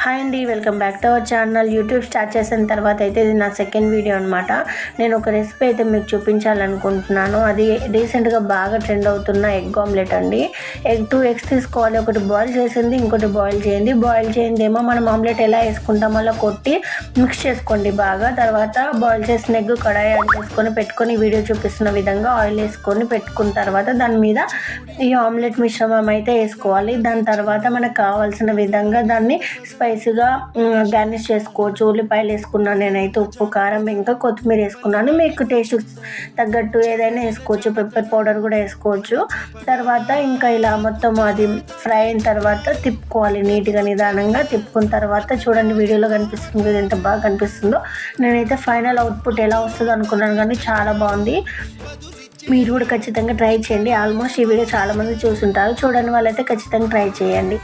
Hi అండి, welcome back to our channel. YouTube start చేసిన తర్వాత అయితే ఇది నా సెకండ్ వీడియో అనమాట. నేను ఒక రెసిపీ అయితే మీకు చూపించాలనుకుంటున్నాను. అది రీసెంట్గా బాగా ట్రెండ్ అవుతున్న ఎగ్ ఆమ్లెట్ అండి. 2 ఎగ్స్ తీసుకోవాలి. ఒకటి బాయిల్ చేసింది, ఇంకోటి బాయిల్ చేయండి. బాయిల్ చేయండి ఏమో మనం ఆమ్లెట్ ఎలా వేసుకుంటామో అలా కొట్టి మిక్స్ చేసుకోండి బాగా. తర్వాత బాయిల్ చేసిన ఎగ్ కడాయి యాడ్ చేసుకొని పెట్టుకొని వీడియో చూపిస్తున్న విధంగా ఆయిల్ వేసుకొని పెట్టుకున్న తర్వాత దాని మీద ఈ ఆమ్లెట్ మిశ్రమం అయితే వేసుకోవాలి. దాని తర్వాత మనకు కావాల్సిన విధంగా దాన్ని స్పైసీగా గార్నిష్ చేసుకోవచ్చు. ఉల్లిపాయలు వేసుకున్నాను నేనైతే, ఉప్పు, కారం, ఇంకా కొత్తిమీర వేసుకున్నాను. మీకు టేస్ట్ తగ్గట్టు ఏదైనా వేసుకోవచ్చు. పెప్పర్ పౌడర్ కూడా వేసుకోవచ్చు. తర్వాత ఇంకా ఇలా మొత్తం అది ఫ్రై అయిన తర్వాత తిప్పుకోవాలి. నీట్గా నిదానంగా తిప్పుకున్న తర్వాత చూడండి, వీడియోలో కనిపిస్తుంది కదా ఎంత బాగా కనిపిస్తుందో. నేనైతే ఫైనల్ అవుట్పుట్ ఎలా వస్తుందో అనుకున్నాను, కానీ చాలా బాగుంది. మీరు కూడా ఖచ్చితంగా ట్రై చేయండి. ఆల్మోస్ట్ ఈ వీడియో చాలామంది చూసుంటారు. చూడని వాళ్ళైతే ఖచ్చితంగా ట్రై చేయండి.